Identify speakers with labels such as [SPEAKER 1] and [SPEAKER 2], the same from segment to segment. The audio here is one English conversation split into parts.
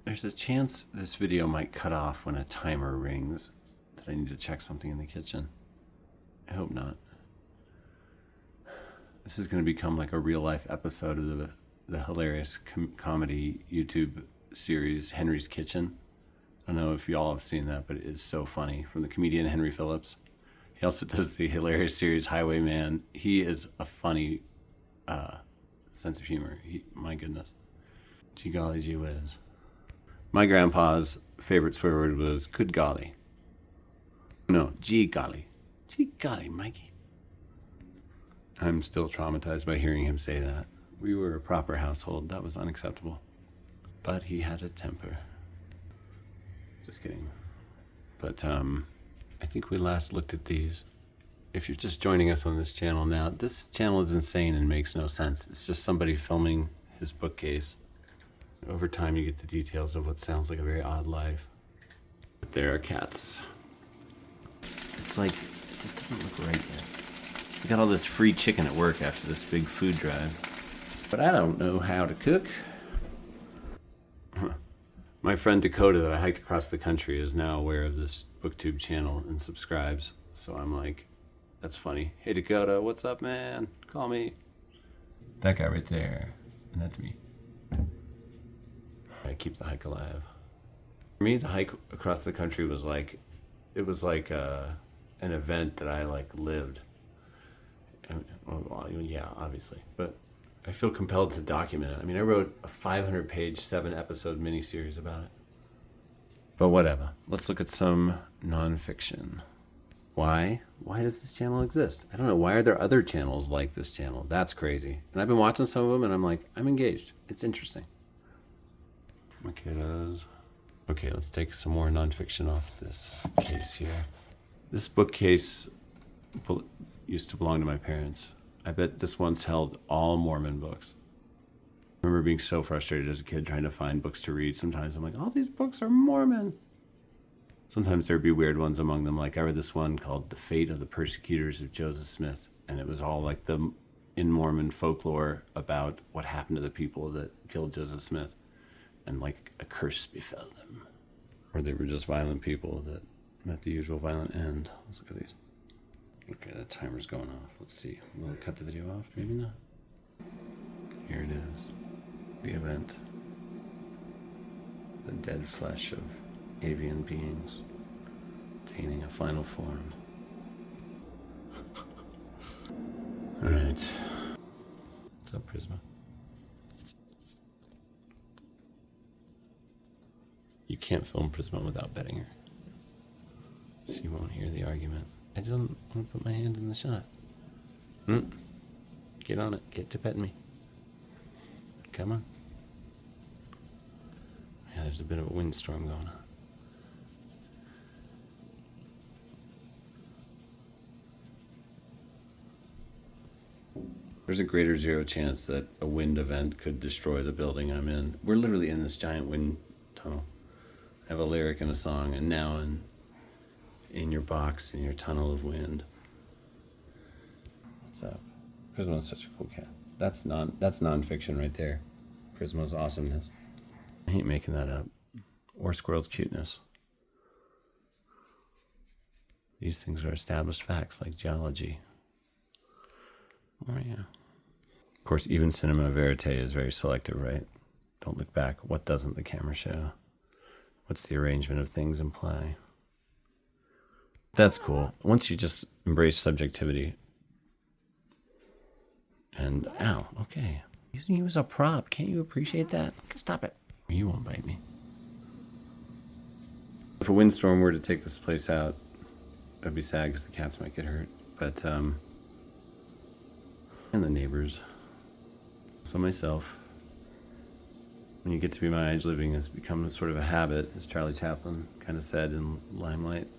[SPEAKER 1] There's a chance this video might cut off when a timer rings that I need to check something in the kitchen. I hope not. This is going to become like a real life episode of the hilarious comedy YouTube series Henry's Kitchen. I don't know if you all have seen that, but it is so funny, from the comedian Henry Phillips. He also does the hilarious series Highwayman. He is a funny sense of humor. My goodness. Gee golly gee whiz. My grandpa's favorite swear word was good golly. No, gee golly. Gee golly, Mikey. I'm still traumatized by hearing him say that. We were a proper household. That was unacceptable. But he had a temper. Just kidding. But I think we last looked at these. If you're just joining us on this channel now, this channel is insane and makes no sense. It's just somebody filming his bookcase. Over time, you get the details of what sounds like a very odd life. But there are cats. It's like, it just doesn't look right yet. We got all this free chicken at work after this big food drive. But I don't know how to cook. My friend Dakota that I hiked across the country is now aware of this BookTube channel and subscribes. So I'm like, that's funny. Hey Dakota, what's up, man? Call me. That guy right there. And that's me. I keep the hike alive. For me, the hike across the country was like, it was like an event that I like lived. Well, yeah, obviously, but I feel compelled to document it. I mean, I wrote a 500-page, 7-episode miniseries about it. But whatever. Let's look at some nonfiction. Why? Why does this channel exist? I don't know. Why are there other channels like this channel? That's crazy. And I've been watching some of them, and I'm like, I'm engaged. It's interesting. My kiddos. Okay, let's take some more nonfiction off this case here. This bookcase used to belong to my parents. I bet this once held all Mormon books. I remember being so frustrated as a kid trying to find books to read. Sometimes I'm like, all these books are Mormon. Sometimes there'd be weird ones among them. Like I read this one called The Fate of the Persecutors of Joseph Smith. And it was all like in Mormon folklore about what happened to the people that killed Joseph Smith. And like a curse befell them. Or they were just violent people that met the usual violent end. Let's look at these. Okay, the timer's going off. Let's see. Will it cut the video off? Maybe not. Here it is. The event. The dead flesh of avian beings attaining a final form. Alright. What's up, Prisma? You can't film Prisma without betting her. She won't hear the argument. I don't want to put my hand in the shot. Get on it. Get to petting me. Come on. Yeah, there's a bit of a windstorm going on. There's a greater zero chance that a wind event could destroy the building I'm in. We're literally in this giant wind tunnel. I have a lyric in a song, and now in your box, in your tunnel of wind. What's up? Prisma's such a cool cat. That's nonfiction right there. Prisma's awesomeness. I ain't making that up. Or Squirrel's cuteness. These things are established facts like geology. Oh yeah. Of course, even cinema verite is very selective, right? Don't look back. What doesn't the camera show? What's the arrangement of things imply? That's cool. Once you just embrace subjectivity. And, ow, okay. Using you as a prop. Can't you appreciate that? Stop it. You won't bite me. If a windstorm were to take this place out, I'd be sad because the cats might get hurt. But, and the neighbors. So myself. When you get to be my age, living has become sort of a habit, as Charlie Chaplin kind of said in Limelight.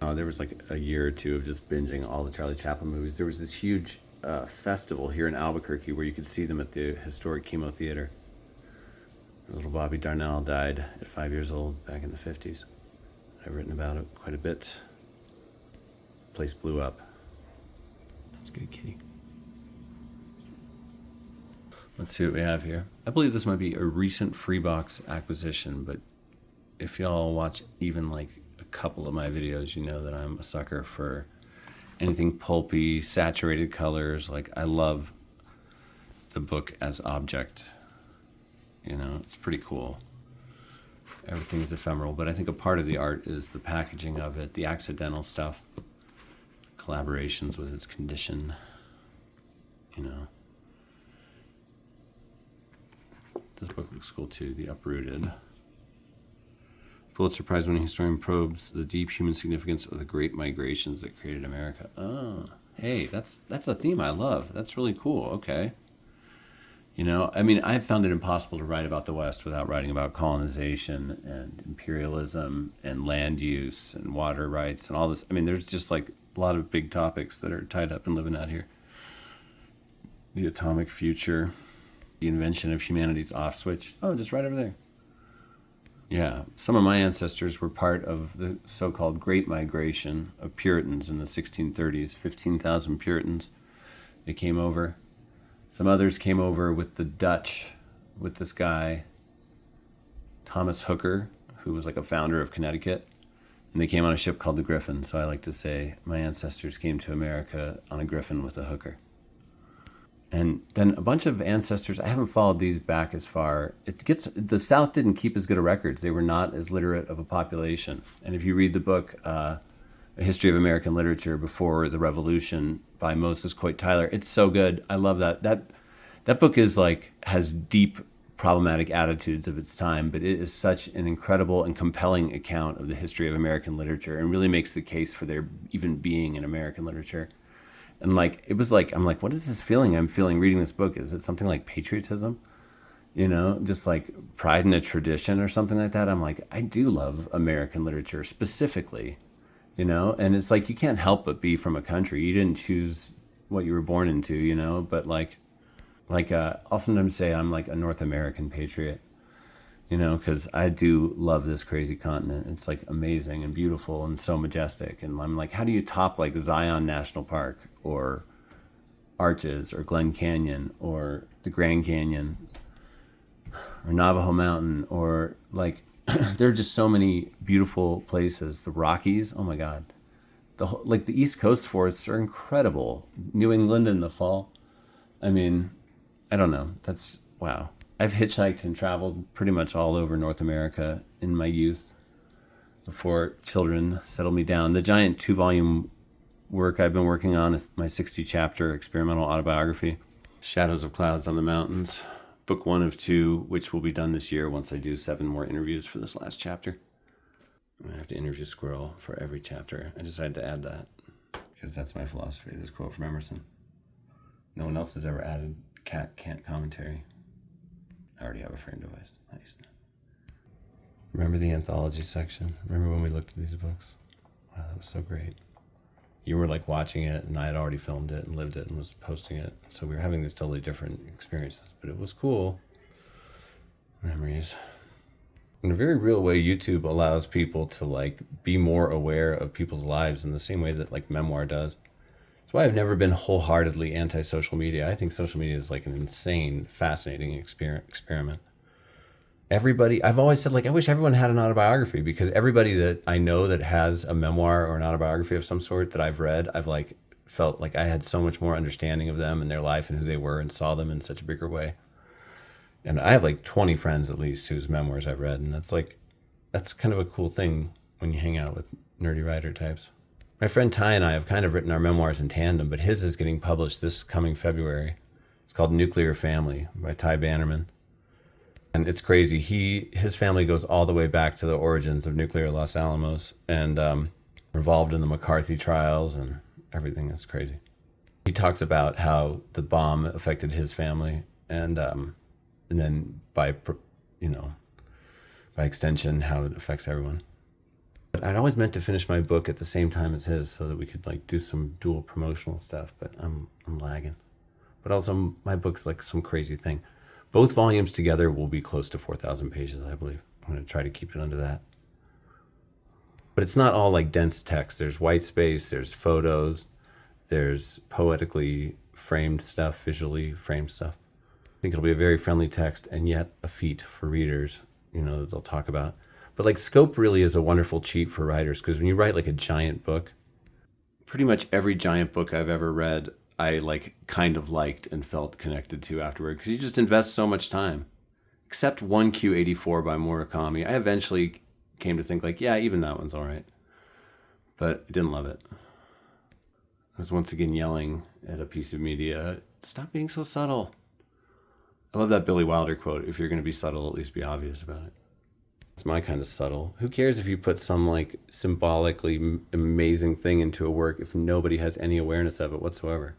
[SPEAKER 1] There was like a year or two of just binging all the Charlie Chaplin movies. There was this huge festival here in Albuquerque where you could see them at the historic Chemo Theater. Little Bobby Darnell died at 5 years old back in the 50s. I've written about it quite a bit. The place blew up. That's good, kitty. Let's see what we have here. I believe this might be a recent Freebox acquisition, but if y'all watch even like a couple of my videos, you know that I'm a sucker for anything pulpy, saturated colors. Like, I love the book as object. You know, it's pretty cool. Everything is ephemeral, but I think a part of the art is the packaging of it, the accidental stuff, collaborations with its condition, you know. This book looks cool too, The Uprooted. Pulitzer Prize-winning historian probes the deep human significance of the great migrations that created America. Oh, hey, that's a theme I love. That's really cool. Okay. You know, I mean, I've found it impossible to write about the West without writing about colonization and imperialism and land use and water rights and all this. I mean, there's just like a lot of big topics that are tied up and living out here. The atomic future, the invention of humanity's off switch. Oh, just right over there. Yeah, some of my ancestors were part of the so-called Great Migration of Puritans in the 1630s, 15,000 Puritans. They came over. Some others came over with the Dutch, with this guy, Thomas Hooker, who was like a founder of Connecticut. And they came on a ship called the Griffin. So I like to say my ancestors came to America on a Griffin with a hooker. And then a bunch of ancestors, I haven't followed these back as far. The South didn't keep as good of records. They were not as literate of a population. And if you read the book, A History of American Literature Before the Revolution by Moses Coit Tyler, it's so good. I love that. That book is like, has deep problematic attitudes of its time, but it is such an incredible and compelling account of the history of American literature and really makes the case for there even being in American literature. And like, it was like, I'm like, what is this feeling I'm feeling reading this book? Is it something like patriotism? You know, just like pride in a tradition or something like that. I'm like, I do love American literature specifically, you know? And it's like, you can't help but be from a country. You didn't choose what you were born into, you know? But I'll sometimes say I'm like a North American patriot, you know, because I do love this crazy continent. It's like amazing and beautiful and so majestic. And I'm like, how do you top like Zion National Park or Arches or Glen Canyon or the Grand Canyon or Navajo Mountain or like, there are just so many beautiful places. The Rockies, oh my God. The East Coast forests are incredible. New England in the fall. I mean, I don't know. That's, wow. I've hitchhiked and traveled pretty much all over North America in my youth before children settled me down. The giant 2-volume work I've been working on is my 60-chapter experimental autobiography, Shadows of Clouds on the Mountains, book 1 of 2, which will be done this year once I do 7 more interviews for this last chapter. I have to interview Squirrel for every chapter. I decided to add that because that's my philosophy. This quote from Emerson. No one else has ever added cat can't commentary. I already have a frame device. Nice. Remember the anthology section? Remember when we looked at these books? Wow, that was so great. You were like watching it, and I had already filmed it and lived it and was posting it. So we were having these totally different experiences, but it was cool. Memories. In a very real way, YouTube allows people to like be more aware of people's lives in the same way that like memoir does. That's why I've never been wholeheartedly anti-social media. I think social media is like an insane, fascinating experiment. I've always said, like, I wish everyone had an autobiography, because everybody that I know that has a memoir or an autobiography of some sort that I've read, I've like felt like I had so much more understanding of them and their life and who they were and saw them in such a bigger way. And I have like 20 friends at least whose memoirs I've read. And that's kind of a cool thing when you hang out with nerdy writer types. My friend Ty and I have kind of written our memoirs in tandem, but his is getting published this coming February. It's called Nuclear Family by Ty Bannerman. And it's crazy. His family goes all the way back to the origins of nuclear Los Alamos and involved in the McCarthy trials and everything. It's crazy. He talks about how the bomb affected his family and then by extension, how it affects everyone. But I'd always meant to finish my book at the same time as his so that we could like do some dual promotional stuff, but I'm lagging. But also my book's like some crazy thing. Both volumes together will be close to 4,000 pages, I believe. I'm going to try to keep it under that. But it's not all like dense text. There's white space, there's photos, there's poetically framed stuff, visually framed stuff. think it'll be a very friendly text and yet a feat for readers, that they'll talk about. But like scope really is a wonderful cheat for writers, because when you write like a giant book, pretty much every giant book I've ever read, I like kind of liked and felt connected to afterward, because you just invest so much time. Except 1Q84 by Murakami. I eventually came to think like, yeah, even that one's all right. But I didn't love it. I was once again yelling at a piece of media, stop being so subtle. I love that Billy Wilder quote, if you're going to be subtle, at least be obvious about it. It's my kind of subtle. Who cares if you put some like symbolically amazing thing into a work if nobody has any awareness of it whatsoever?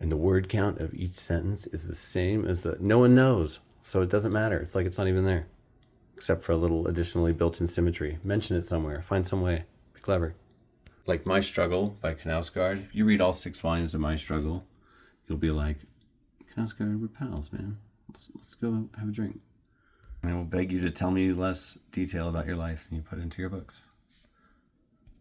[SPEAKER 1] And the word count of each sentence is the same as no one knows. So it doesn't matter. It's like it's not even there. Except for a little additionally built-in symmetry. Mention it somewhere. Find some way. Be clever. Like My Struggle by Knausgaard. If you read all 6 volumes of My Struggle, you'll be like, Knausgaard, we're pals, man. Let's go have a drink. And I will beg you to tell me less detail about your life than you put into your books.